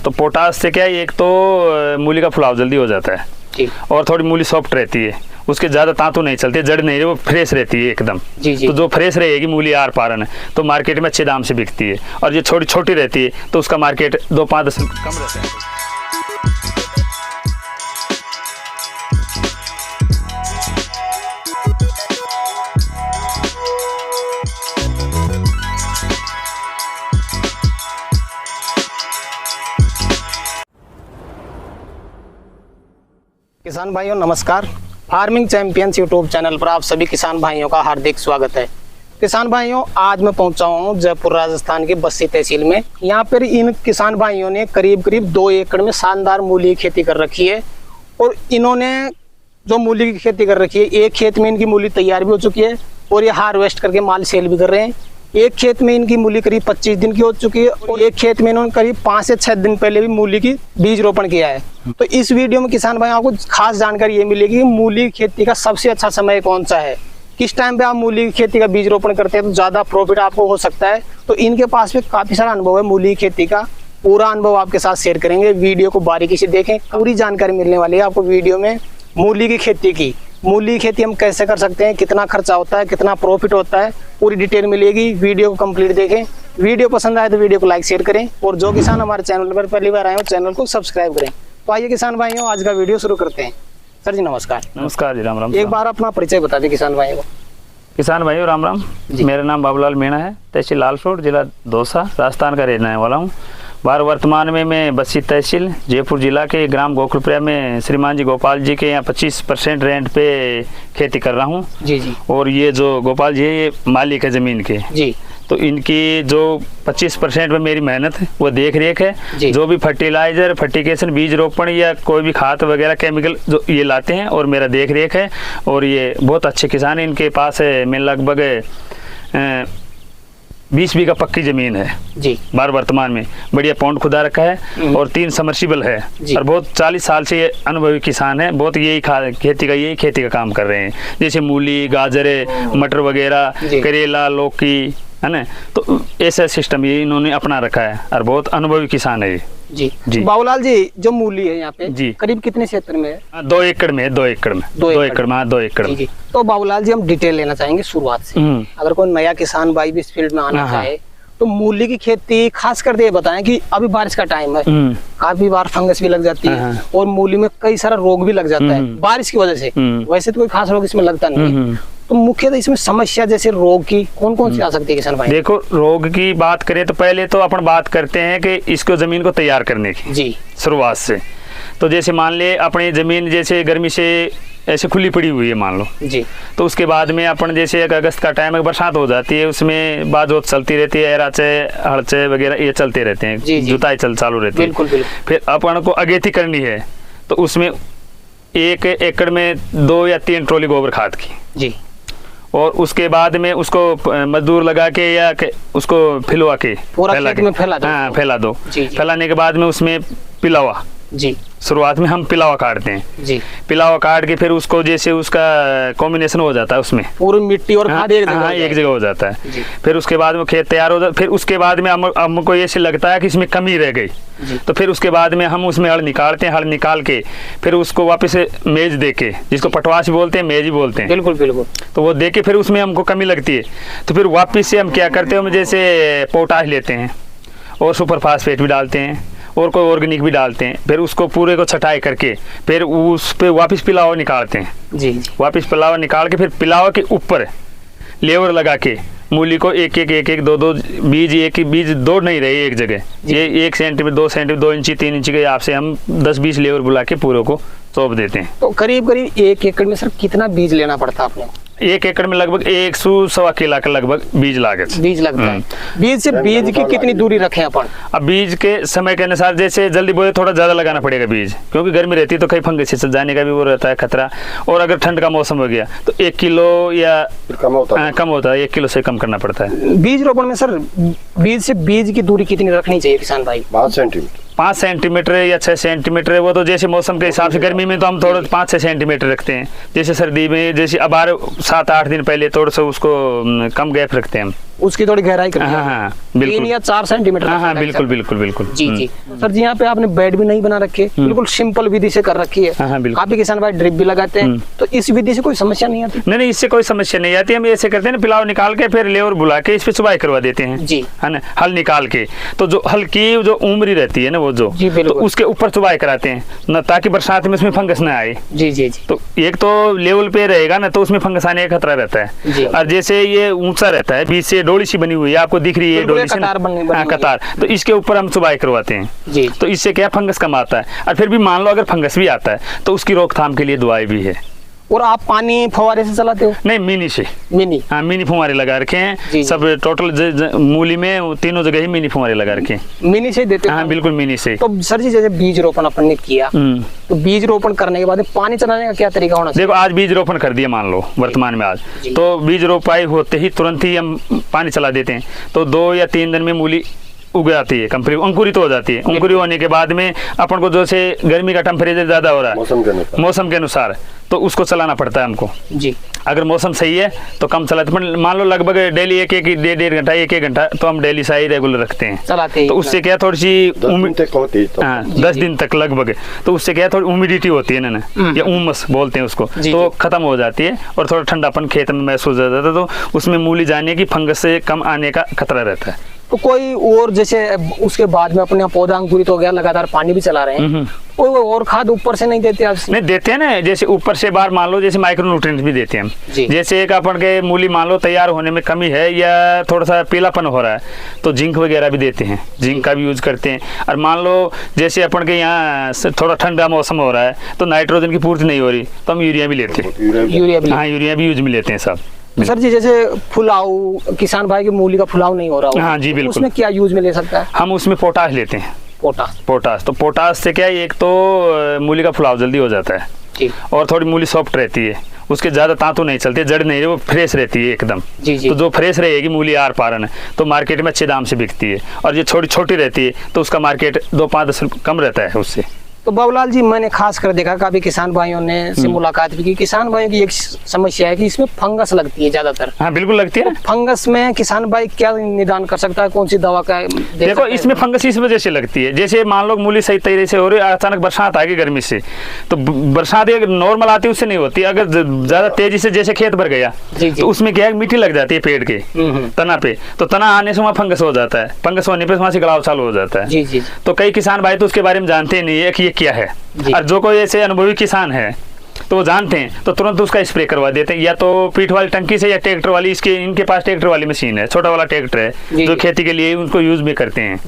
तो पोटास से क्या है, एक तो मूली का फुलाव जल्दी हो जाता है और थोड़ी मूली सॉफ्ट रहती है, उसके ज़्यादा तांतु नहीं चलती, जड़ नहीं है, वो फ्रेश रहती है एकदम। तो जो फ्रेश रहेगी मूली आर पारन तो मार्केट में अच्छे दाम से बिकती है, और ये छोटी छोटी रहती है तो उसका मार्केट 2-5 कम रहता है। किसान भाइयों नमस्कार। फार्मिंग चैंपियंस यूट्यूब चैनल पर आप सभी किसान भाइयों का हार्दिक स्वागत है। किसान भाइयों, आज मैं पहुंचा हूं जयपुर राजस्थान की बस्सी तहसील में। यहां पर इन किसान भाइयों ने करीब 2 एकड़ में शानदार मूली की खेती कर रखी है, और इन्होंने जो मूली की खेती कर रखी है, एक खेत में इनकी मूली तैयार भी हो चुकी है और ये हार्वेस्ट करके माल सेल भी कर रहे हैं। एक खेत में इनकी मूली करीब 25 दिन की हो चुकी है, और एक खेत में इन्होंने करीब 5 से 6 दिन पहले भी मूली की बीज रोपण किया है। तो इस वीडियो में किसान भाई आपको खास जानकारी ये मिलेगी कि मूली की खेती का सबसे अच्छा समय कौन सा है, किस टाइम पे आप मूली की खेती का बीज रोपण करते हैं तो ज्यादा प्रॉफिट आपको हो सकता है। तो इनके पास में काफी सारा अनुभव है मूली की खेती का, पूरा अनुभव आपके साथ शेयर करेंगे। वीडियो को बारीकी से देखें, पूरी जानकारी मिलने वाली है आपको वीडियो में। मूली की खेती हम कैसे कर सकते हैं, कितना खर्चा होता है, कितना प्रॉफिट होता है, पूरी डिटेल मिलेगी। वीडियो को कंप्लीट देखें। वीडियो पसंद आए तो वीडियो को लाइक शेयर करें, और जो किसान हमारे चैनल पर पहली बार आए हो चैनल को सब्सक्राइब करें। तो आइए किसान भाइयों, आज का वीडियो शुरू करते हैं। सर जी नमस्कार। नमस्कार जी, राम राम। एक बार अपना परिचय बता दें किसान भाइयों को। किसान भाइयों राम राम। मेरा नाम बाबूलाल मीणा है, तहसील लालसोट, जिला दौसा, राजस्थान का रहने वाला हूँ। वर्तमान में मैं बस्सी तहसील जयपुर जिला के ग्राम गोकुलप्रिया में श्रीमान जी गोपाल जी के यहाँ 25% रेंट पे खेती कर रहा हूँ। जी जी। और ये जो गोपाल जी है ये मालिक है ज़मीन के जी। तो इनकी जो 25% में मेरी मेहनत है वो देख रेख है। जो भी फर्टिलाइजर, फर्टिगेशन, बीज रोपण या कोई भी खाद वगैरह केमिकल जो ये लाते हैं और मेरा देख रेख है। और ये बहुत अच्छे किसान है। इनके पास है मैं लगभग 20 बीघा पक्की जमीन है जी। वर्तमान में बढ़िया पौंड खुदा रखा है और 3 समर्सिबल है, और बहुत 40 साल से ये अनुभवी किसान है। बहुत यही खेती का काम कर रहे हैं, जैसे मूली, गाजर, मटर वगैरह, करेला, लौकी, है ना। तो ऐसा सिस्टम ये इन्होंने अपना रखा है, और बहुत अनुभवी किसान है ये। जी जी। बाबूलाल जी, जो मूली है यहाँ पे जी करीब कितने क्षेत्र में है? 2 एकड़ में है। 2 एकड़ में 2 एकड़ में। तो बाबूलाल जी, हम डिटेल लेना चाहेंगे शुरुआत से। अगर कोई नया किसान भाई भी इस फील्ड में आना चाहे तो मूली की खेती खास कर ये बताएं कि अभी बारिश का टाइम है, काफी बार फंगस भी लग जाती है और मूली में कई सारा रोग भी लग जाता है बारिश की वजह से। वैसे तो कोई खास रोग इसमें लगता नहीं है, तो मुख्यतः इसमें समस्या जैसे रोग की कौन कौन सी आ सकती है किसान भाई? देखो, रोग की बात करें तो पहले तो अपन बात करते हैं कि इसको जमीन को तैयार करने की जी शुरुआत से। तो जैसे मान ले अपनी जमीन जैसे गर्मी से ऐसे खुली पड़ी हुई है मान लो जी, तो उसके बाद में अपन जैसे अगस्त का टाइम है, बरसात हो जाती है, उसमें बाजोत चलती रहती है, एराचे, हड़चे वगैरह ये चलते रहते हैं, जुताई चालू रहती है। बिल्कुल। फिर अपन को अगेती करनी है तो उसमें 1 एकड़ में 2 या 3 ट्रॉली गोबर खाद की जी, और उसके बाद में उसको मजदूर लगा के या उसको फिलवा के फैला दो। फैलाने के बाद में उसमें पिलावा जी, शुरुआत में हम पिलावा काटते हैं जी। पिलावा काट के फिर उसको जैसे उसका कॉम्बिनेशन हो जाता है, उसमें पूरी मिट्टी और खाद एक जगह हो जाता है। फिर उसके बाद में खेत तैयार हो जाता है। फिर उसके बाद में हमको ऐसे लगता है कि इसमें कमी रह गई, तो फिर उसके बाद में हम उसमें हल निकालते हैं। हल निकाल के फिर उसको वापस मेज दे के, जिसको पटवास बोलते हैं, मेज ही बोलते हैं। बिल्कुल। तो वो दे के फिर उसमें हमको कमी लगती है, तो फिर वापस से हम क्या करते हैं, जैसे पोटाश लेते हैं और सुपर फास्फेट भी डालते हैं और कोई ऑर्गेनिक भी डालते हैं। फिर उसको पूरे को छटाई करके फिर उस पे वापस पिलावा निकालते हैं जी। वापस पिलावा निकाल के फिर पिलावा के ऊपर लेवर लगा के मूली को एक एक 2 बीज, एक ही बीज 2 नहीं रहे एक जगह, ये 1 सेंटीमीटर 2 सेंटीमीटर 2 इंची 3 इंची के हिसाब से हम 10-20 लेवर बुला के पूरे को सौंप देते हैं। तो करीब 1 एकड़ में सर कितना बीज लेना पड़ता है आपने? 1 एकड़ में लगभग 100-1.25 किलो का लगभग बीज लगता है। बीज से बीज की कितनी दूरी रखें अपन? अब बीज के समय के अनुसार जैसे जल्दी बोले थोड़ा ज्यादा लगाना पड़ेगा बीज, क्योंकि गर्मी रहती है तो कई फंगस से जाने का भी वो रहता है खतरा। और अगर ठंड का मौसम हो गया तो 1 किलो या कम होता है 1 किलो से कम करना पड़ता है। बीज रोपण में सर बीज से बीज की दूरी कितनी रखनी चाहिए किसान भाई? 5 सेंटीमीटर 5 सेंटीमीटर या 6 सेंटीमीटर, वो तो जैसे मौसम के हिसाब से। गर्मी में तो हम थोड़ा 5-6 सेंटीमीटर रखते हैं, जैसे सर्दी में जैसे अब 7-8 दिन पहले थोड़ा सा उसको कम गैप रखते हैं हम, उसकी थोड़ी गहराई करते हैं। हाँ बिल्कुल, 3 या 4 सेंटीमीटर। हाँ बिल्कुल बिल्कुल बिल्कुल जी जी। सर जी यहाँ पे आपने बेड भी नहीं बना रखे, बिल्कुल सिंपल विधि से कर रखी है। हाँ बिल्कुल। काफी किसान भाई ड्रिप भी लगाते हैं, तो इस विधि से कोई समस्या नहीं आती? नहीं, इससे कोई समस्या नहीं आती। हम ऐसे करते हैं ना, पिलाव निकाल के फिर लेवर बुला के इस पे चुबाई करवा देते हैं जी, है ना, हल निकाल के। तो जो हल की जो उमरी रहती है ना, वो जो तो उसके ऊपर चुबाई कराते हैं ना, ताकि बरसात में उसमें फंगस ना आए। जी जी जी। तो एक तो लेवल पे रहेगा ना, तो उसमें फंगस आने का खतरा रहता है। और जैसे ये ऊंचा रहता है, बीच से डोली सी बनी हुई है, आपको दिख रही है डोली से, कतार, तो इसके ऊपर हम चुबाई करवाते हैं जी। तो इससे क्या फंगस कम आता है। और फिर भी मान लो अगर फंगस भी आता है तो उसकी रोकथाम के लिए दवाई भी है। और आप पानी फुहारे से चलाते हो? नहीं, मिनी से। मिनी? हाँ, मिनी फुहारे लगा रखे हैं सब टोटल मूली में, तीनों जगह ही मिनी फुहारे लगा रखे हैं। मिनी से देते हो? हाँ बिल्कुल मिनी से। तो सर जी जैसे बीज रोपण अपन ने किया, तो बीज रोपण करने के बाद पानी चलाने का क्या तरीका होना चाहिए? देखो आज बीज रोपण कर दिया मान लो वर्तमान में आज, तो बीज रोपाई होते ही तुरंत ही हम पानी चला देते हैं, तो 2 या 3 दिन में मूली उग जाती है, कंप्लीट अंकुरित हो जाती है। अंकुरित होने के बाद में अपन को जैसे गर्मी का टेम्परेचर ज्यादा हो रहा है मौसम के अनुसार, तो उसको चलाना पड़ता है हमको जी। अगर मौसम सही है तो कम चलाते, पर मान लो लगभग डेली 1-1 घंटा 1 घंटा तो हम डेली साई रेगुलर रखते हैं, चलाते हैं। तो उससे क्या थोड़ी सी 10 दिन तक लगभग, तो उससे क्या थोड़ी ह्यूमिडिटी होती है ना, या उमस बोलते हैं उसको, तो खत्म हो जाती है और थोड़ा ठंडापन खेत में महसूस हो जाता है, तो उसमें मूली जाने की फंगस से कम आने का खतरा रहता है। तो कोई और जैसे उसके बाद में अपने पौधा अंकुरित हो गया, लगातार पानी भी चला रहे हैं, कोई और खाद ऊपर से नहीं देते आप? नहीं देते हैं ना, जैसे ऊपर से बार मान लो जैसे माइक्रो न्यूट्रिएंट्स भी देते हैं हम। जैसे एक अपन के मूली मान लो तैयार होने में कमी है या थोड़ा सा पीलापन हो रहा है, तो जिंक वगैरह भी देते हैं, जिंक का भी यूज करते हैं। और मान लो जैसे अपन के यहाँ थोड़ा ठंडा मौसम हो रहा है तो नाइट्रोजन की पूर्ति नहीं हो रही, तो हम यूरिया भी लेते हैं। यूरिया भी यूज में लेते हैं सब। सर जी जैसे फुलाऊ, किसान भाई की मूली का फुलाव नहीं हो रहा हो, हाँ जी बिल्कुल, उसमें क्या यूज में ले सकता है? हम उसमें पोटाश लेते हैं। पोटाश तो पोटाश से क्या है, एक तो मूली का फुलाव जल्दी हो जाता है और थोड़ी मूली सॉफ्ट रहती है, उसके ज्यादा तांतु नहीं चलती, जड़ नहीं, वो फ्रेश रहती है एकदम। तो जो फ्रेश रहेगी मूली आर पारन तो मार्केट में अच्छे दाम से बिकती है, और ये छोटी छोटी रहती है तो उसका मार्केट 2-5-10 रुपये कम रहता है उससे। तो बाबूलाल जी मैंने खास कर देखा, काफी किसान भाइयों ने से मुलाकात भी की, किसान भाइयों की एक समस्या है कि इसमें फंगस लगती है ज्यादातर। हाँ बिल्कुल लगती है। तो फंगस में किसान भाई क्या निदान कर सकता है, कौन सी दवा का? देखो इसमें फंगस इस वजह से लगती है, जैसे मान लो मूली सही तरीके से हो रही है, अचानक बरसात आ गई गर्मी से, तो बरसात एक नॉर्मल आती है उससे नहीं होती, अगर ज्यादा तेजी से जैसे खेत भर गया तो उसमें क्या मिट्टी लग जाती है पेड़ के तना पे, तो तना आने से वहाँ फंगस हो जाता है, फंगस होने पे वहाँ से गलाव चालू हो जाता है। तो कई किसान भाई तो उसके बारे में जानते नहीं है कि क्या है, और जो कोई ऐसे अनुभवी किसान है तो वो जानते हैं तो तुरंत उसका स्प्रे करवा देते हैं, या तो पीठ वाली टंकी से या ट्रैक्टर वाली, इनके पास ट्रैक्टर वाली मशीन है, छोटा वाला ट्रैक्टर है जो खेती के लिए उनको यूज भी करते हैं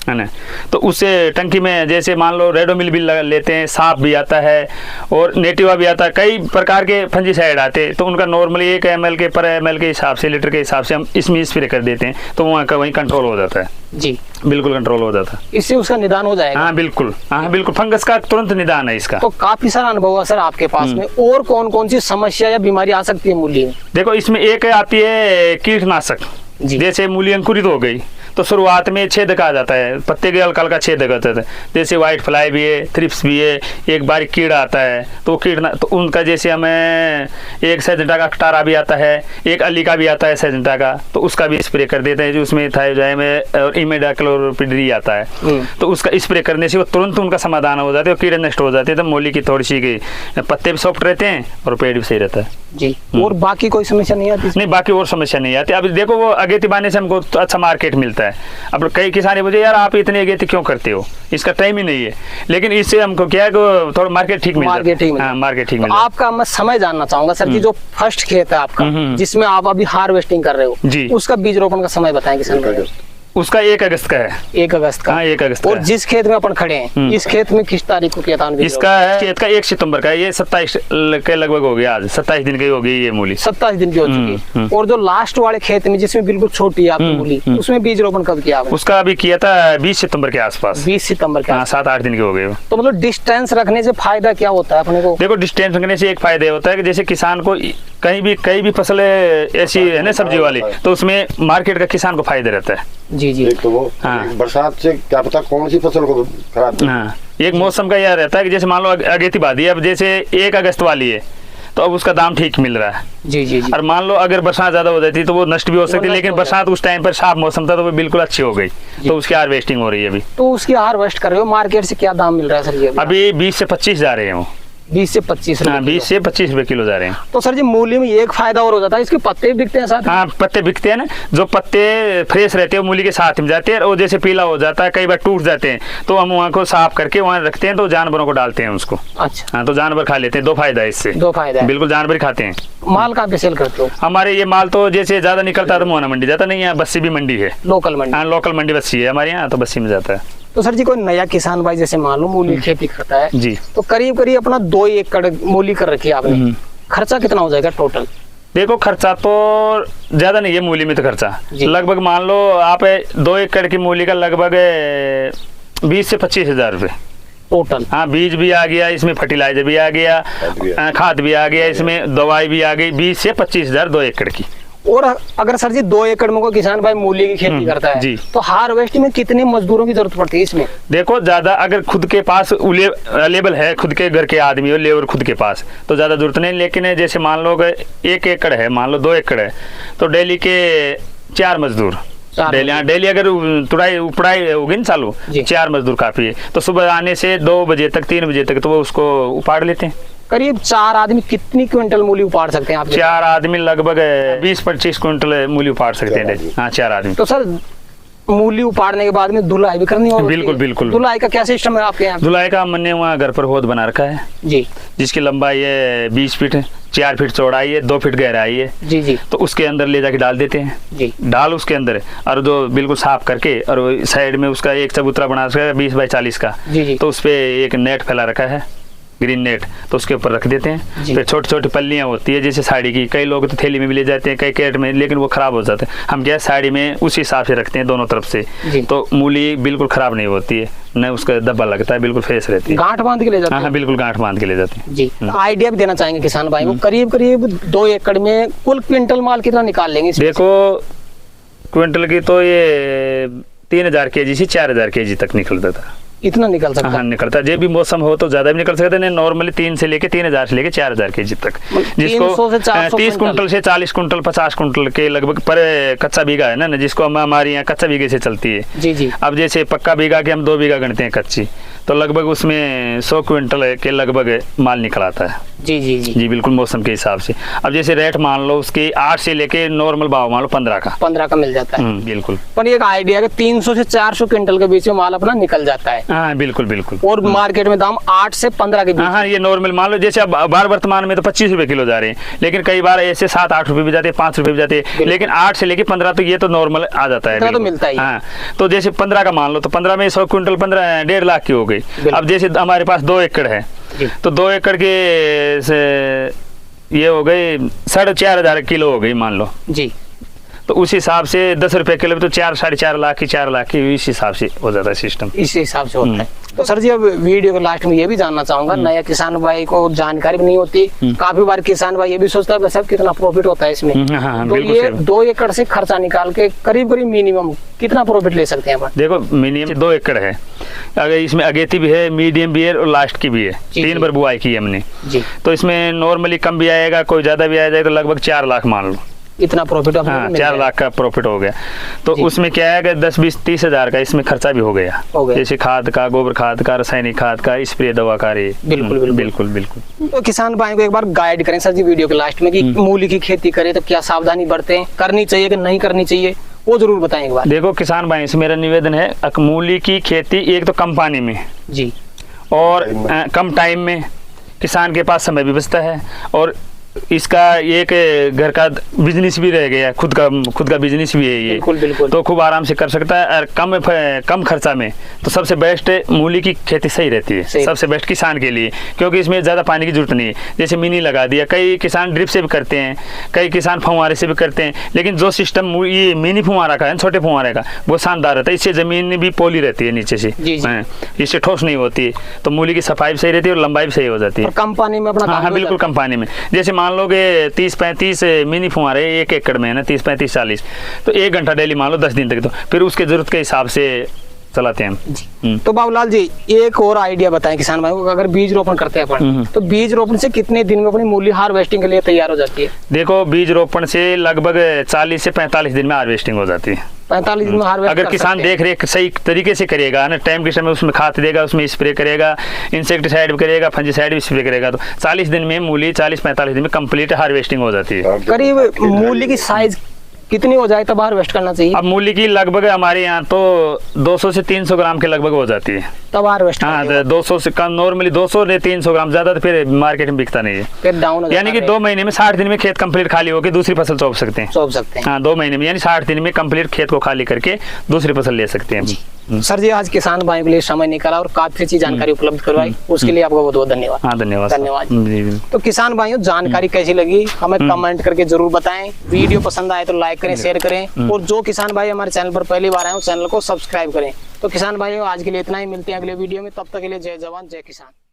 है ना, तो उससे टंकी में जैसे मान लो रेडोमिल भी लेते हैं, सांप भी आता है और नेटिवा भी आता है, कई प्रकार के फंजीसाइड आते हैं, तो उनका नॉर्मली 1 ml के पर ml के हिसाब से, लीटर के हिसाब से हम इसमें स्प्रे कर देते हैं, तो वहाँ का वहीं कंट्रोल हो जाता है जी, बिल्कुल कंट्रोल हो जाता है, इससे उसका निदान हो जाएगा। हाँ बिल्कुल, हाँ बिल्कुल, फंगस का तुरंत निदान है इसका। तो काफी सारा अनुभव है सर आपके पास में, और कौन कौन सी समस्या या बीमारी आ सकती है मूली में? देखो इसमें एक आती है कीटनाशक, जैसे मूली अंकुरित हो गई तो शुरुआत में छेदक आ जाता है, पत्ते के हल्का हल्का छेदक आता है, जैसे व्हाइट फ्लाई भी है, थ्रिप्स भी है, एक बार कीड़ा आता है, तो कीड़ा तो उनका जैसे हमें एक सेजेंटा का कटारा भी आता है, एक अली का भी आता है सेजेंटा का, तो उसका भी स्प्रे कर देते हैं, जो उसमें थायोजाइम और इमिडाक्लोपिड आता है, तो उसका स्प्रे करने से वो तुरंत उनका समाधान हो जाता है और कीड़े नष्ट हो जाते हैं, तो मूली की थोड़ी सी पत्ते भी सॉफ्ट रहते हैं और पेड़ भी सही रहता है जी। और बाकी कोई समस्या नहीं आती? नहीं, बाकी और समस्या नहीं आती। अब देखो वो अगेती बाने से हमको तो अच्छा मार्केट मिलता है, अब कई किसान बोले यार आप इतनी अगेती क्यों करते हो, इसका टाइम ही नहीं है, लेकिन इससे हमको क्या है कि थोड़ा मार्केट ठीक मिलता है। मार्केट ठीक मिलता है। आपका मैं समय जानना चाहूंगा सर जी, जो फर्स्ट खेत है आपका जिसमें आप अभी हार्वेस्टिंग कर रहे हो जी, उसका बीज रोपण का समय बताएं किसान भाई। उसका 1 अगस्त का है। 1 अगस्त का? हाँ 1 अगस्त का। और जिस खेत में अपन खड़े हैं इस खेत में किस तारीख को किया था? इसका है खेत का 1 सितंबर का, ये 27 के लगभग हो गया, आज 27 दिन की हो गई ये मूली, 27 दिन की हो चुकी है। और जो लास्ट वाले खेत में जिसमें बिल्कुल छोटी है आपकी मूली, उसमें बीज रोपण कब किया आपने? उसका अभी किया था 20 सितंबर के आसपास। 20 सितंबर के? 7-8 दिन के हो गए। तो मतलब डिस्टेंस रखने से फायदा क्या होता है अपने को? देखो डिस्टेंस रखने से एक फायदा होता है कि जैसे किसान को कहीं भी फसल ऐसी है ना सब्जी वाली, तो उसमें मार्केट का किसान को फायदा रहता है। जी जी। एक तो वो बरसात से क्या पता कौन सी फसल को खराब। हाँ, एक मौसम का यह रहता है कि जैसे मान लो अगेती बादी है, अब जैसे 1 अगस्त वाली है तो अब उसका दाम ठीक मिल रहा है। जी जी जी। और मान लो अगर बरसात ज्यादा हो जाती तो वो नष्ट भी हो सकती है, लेकिन बरसात उस टाइम पर साफ मौसम था तो वो बिल्कुल अच्छी हो गई, तो उसकी हार्वेस्टिंग हो रही है अभी। तो उसकी हार्वेस्ट कर रहे हो, मार्केट से क्या दाम मिल रहा है सर ये? अभी 20 से 25 जा रहे हैं वो। 20 से 25 हाँ, 20 से 25 रुपए किलो जा रहे हैं। तो सर जी मूली में एक फायदा और हो जाता है, इसके पत्ते भी बिकते हैं साथ में? हाँ, पत्ते बिकते हैं ना, जो पत्ते फ्रेश रहते हैं वो मूली के साथ में जाते हैं, और जैसे पीला हो जाता है, कई बार टूट जाते हैं, तो हम वहाँ को साफ करके वहाँ रखते हैं, तो जानवरों को डालते हैं उसको। अच्छा। हाँ, तो जानवर खा लेते हैं। 2 फायदा है इससे। 2 फायदा है। बिल्कुल, जानवर ही खाते हैं। माल कहाँ पे सेल करते हो? हमारे ये माल तो जैसे ज्यादा निकलता है तो मोहना मंडी जाता नहीं है, बस्सी भी मंडी है। लोकल मंडी? हाँ, लोकल मंडी बस्सी है हमारे यहाँ, तो बस्सी में जाता है। तो सर जी कोई नया किसान भाई जैसे मान लो मूली खेती करता है जी, तो करीब अपना 2 एकड़ मूली कर रखी है आपने, खर्चा कितना हो जाएगा टोटल? देखो खर्चा तो ज्यादा नहीं है मूली में, तो खर्चा लगभग मान लो आप 2 एकड़ की मूली का लगभग 20 से 25 हजार रुपये टोटल। हाँ, बीज भी आ गया इसमें, फर्टिलाइजर भी आ गया, खाद भी आ गया इसमें, दवाई भी आ गई। 20 से 25 हजार 2 एकड़ की। और अगर सर जी 2 एकड़ में कोई किसान भाई मूली की खेती करता है जी, तो हार्वेस्टिंग में कितने मजदूरों की जरूरत पड़ती है इसमें? देखो ज्यादा अगर खुद के पास अवेलेबल है, खुद के घर के आदमी और लेबर खुद के पास, तो ज्यादा जरूरत नहीं। लेकिन जैसे मान लो 1 एकड़ है, मान लो 2 एकड़ है, तो डेली के 4 मजदूर डेली अगर उपड़ाई होगी ना चालू, 4 मजदूर काफी है। तो सुबह आने से 2 बजे तक 3 बजे तक तो वो उसको उपाड़ लेते हैं। करीब 4 आदमी कितनी क्विंटल मूली उपाड़ सकते हैं आप? 4 आदमी लगभग 20-25 क्विंटल मूली उपाड़ सकते हैं। हाँ, 4 आदमी। तो सर मूली उपाड़ने के बाद में धुलाई भी करनी होगी? बिल्कुल बिल्कुल। धुलाई का क्या सिस्टम है आपके यहाँ? धुलाई का हमने वहाँ घर पर होद बना रखा है जी, जिसकी लंबाई है 20 फीट, 4 फीट चौड़ाई है, 2 फीट गहराई है। जी जी। तो उसके अंदर ले जाके डाल देते हैं जी, डाल उसके अंदर, और जो बिल्कुल साफ करके, और साइड में उसका एक चबूतरा बना रखा है 20 बाई 40 का जी जी। तो उस पे एक नेट फैला रखा है, ग्रीन नेट, तो उसके ऊपर रख देते हैं। फिर छोटी छोटी पल्लियां होती है जैसे साड़ी की, कई लोग तो थैली में भी ले जाते हैं, कई कैरेट में, लेकिन वो खराब हो जाते हैं। हम क्या साड़ी में उसी हिसाब से रखते हैं दोनों तरफ से, तो मूली बिल्कुल खराब नहीं होती है, न उसका धब्बा लगता है, बिल्कुल फ्रेश रहती है। गांठ बांध के ले जाते हैं? हाँ, बिल्कुल गांठ बांध के ले जाते हैं जी। आइडिया भी देना चाहेंगे किसान भाई को, करीब 2 एकड़ में कुल क्विंटल माल कितना निकाल लेंगे? देखो क्विंटल की तो ये 3000 केजी से 4000 केजी तक निकलता था। इतना निकल सकता है? हाँ, निकलता है। जो भी मौसम हो तो ज्यादा भी निकल सकता है, नॉर्मली 3 से लेके 3000 से लेके 4000 केजी तक, जिसको 30 कुंटल से 40 कुंटल 50 कुंटल के लगभग पर कच्चा बीघा है ना, जिसको हमारे यहाँ कच्चा बीघे से चलती है। जी जी। अब जैसे पक्का बीघा के हम 2 बीघा गणते हैं कच्ची, तो लगभग उसमें 100 क्विंटल के लगभग माल निकल आता है। जी जी जी। जी बिल्कुल, मौसम के हिसाब से। अब जैसे रेट मान लो उसकी 8 से लेके नॉर्मल भाव मान लो 15 का मिल जाता है। बिल्कुल। पर एक आइडिया है 300 से 400 क्विंटल के बीच में माल अपना निकल जाता है। हाँ, बिल्कुल बिल्कुल। और मार्केट में दाम 8 से 15 के बीच। हाँ, ये नॉर्मल मान लो, जैसे अब बार वर्तमान में तो 25 रुपए किलो जा रहे हैं, लेकिन कई बार ऐसे 7-8 रुपए भी जाते हैं, 5 रुपए भी जाते हैं, लेकिन 8 से लेके 15 तो ये तो नॉर्मल आ जाता है, तो मिलता है। हाँ, तो जैसे 15 का मान लो, तो 15 में 100 क्विंटल 15 1.5 लाख की हो गई। अब जैसे हमारे पास 2 एकड़ है, तो 2 एकड़ के ये हो गई 4,500 किलो हो गई मान लो जी, तो उस हिसाब से 10 रुपए किलो तो 4-4.5 लाख की 4 लाख की इस हिसाब से हो जाता है सिस्टम, इस हिसाब से होता है। तो सर जी अब वीडियो के लास्ट में ये भी जानना चाहूंगा, नया किसान भाई को जानकारी भी नहीं होती, काफी बार किसान भाई ये भी सोचता है सब कितना प्रॉफिट होता है इसमें, तो ये 2 एकड़ से खर्चा निकाल के करीब मिनिमम कितना प्रॉफिट ले सकते हैं? देखो मिनिमम 2 एकड़ है, अगर इसमें अगेती भी है, मीडियम भी है और लास्ट की भी है, 3 बार बुआई की है हमने जी, तो इसमें नॉर्मली कम भी आएगा, कोई ज्यादा भी आ जाएगा, तो लगभग 4 लाख मान लो, इतना प्रॉफिट। हाँ, 4 लाख का प्रॉफिट हो गया। तो उसमें क्या है कि 10-20-30 हजार का इसमें खर्चा भी हो गया, जैसे खाद का, गोबर खाद का, रासायनिक खाद का, स्प्रे दवा का। बिल्कुल बिल्कुल बिल्कुल। तो किसान भाई को एक बार गाइड करें सर जी वीडियो के लास्ट में कि मूली की खेती करें तो क्या सावधानी बरतें, करनी चाहिए कि नहीं करनी चाहिए, वो जरूर बताएं एक बार। देखो किसान भाई से मेरा निवेदन है, मूली की खेती एक तो कम पानी में जी, और कम टाइम में, किसान के पास समय भी बचता है, और इसका एक घर का बिजनेस भी रह गया, खुद का बिजनेस भी है ये। बिल्कुल बिल्कुल। तो खूब आराम से कर सकता है, और कम खर्चा में तो सबसे बेस्ट मूली की खेती सही रहती है, सबसे बेस्ट किसान के लिए, क्योंकि इसमें ज़्यादा पानी की जरूरत नहीं है। जैसे मिनी लगा दिया, कई किसान ड्रिप से भी करते हैं, कई किसान फुहारे से भी करते हैं, लेकिन जो सिस्टम ये मिनी फुहारा का है, छोटे फुहारे का, वो शानदार रहता है, इससे ज़मीन भी पोली रहती है नीचे से, इससे ठोस नहीं होती है, तो मूली की सफाई भी सही रहती है और लंबाई भी सही हो जाती है, कम पानी में अपना। हाँ, बिल्कुल कम पानी में। जैसे मान मान लो कि 30-35 मिनी फुहारे 1 एकड़ में है ना, 30-35-40, तो 1 घंटा डेली मान लो 10 दिन तक, तो फिर उसके जरूरत के हिसाब से चलाते हैं हम। तो बाबूलाल जी एक और आइडिया बताएं किसान भाई को, अगर बीज रोपण करते हैं अपन, तो बीज रोपण से कितने दिन में अपनी मूली हार्वेस्टिंग के लिए तैयार हो जाती है? देखो बीज रोपण से लगभग 40 से 45 दिन में हार्वेस्टिंग हो जाती है। 45 दिन में हार्वेस्ट अगर किसान देख रेख सही तरीके से करेगा ना, टाइम के समय उसमें खाद देगा, उसमें स्प्रे करेगा, इंसेक्टिसाइड भी करेगा, फंजीसाइड भी स्प्रे करेगा, तो 40 दिन में मूली 40-45 दिन में कंप्लीट हार्वेस्टिंग हो जाती है। करीब मूली की साइज कितनी हो जाए तब हार्वेस्ट करना चाहिए? अब मूली की लगभग हमारे यहाँ तो 200 से 300 ग्राम के लगभग हो जाती है तब हार्वेस्ट। हाँ, 200 से कम, नॉर्मली 200 से 300 ग्राम, ज्यादा तो फिर मार्केट में बिकता नहीं है। फिर डाउन यानी कि 2 महीने में 60 दिन में खेत कंप्लीट खाली होकर दूसरी फसल चौप सकते हैं। हाँ, 2 महीने में यानी 60 दिन में कंप्लीट खेत को खाली करके दूसरी फसल ले सकते हैं। सर जी आज किसान भाइयों के लिए समय निकाला और काफी अच्छी जानकारी उपलब्ध करवाई, उसके लिए आपको बहुत बहुत धन्यवाद। हाँ, धन्यवाद। धन्यवाद। तो किसान भाइयों जानकारी कैसी लगी हमें कमेंट करके जरूर बताएं। वीडियो पसंद आए तो लाइक करें, शेयर करें, और जो किसान भाई हमारे चैनल पर पहली बार आए हो चैनल को सब्सक्राइब करें। तो किसान भाइयों आज के लिए इतना ही, मिलते हैं अगले वीडियो में, तब तक के लिए जय जवान जय किसान।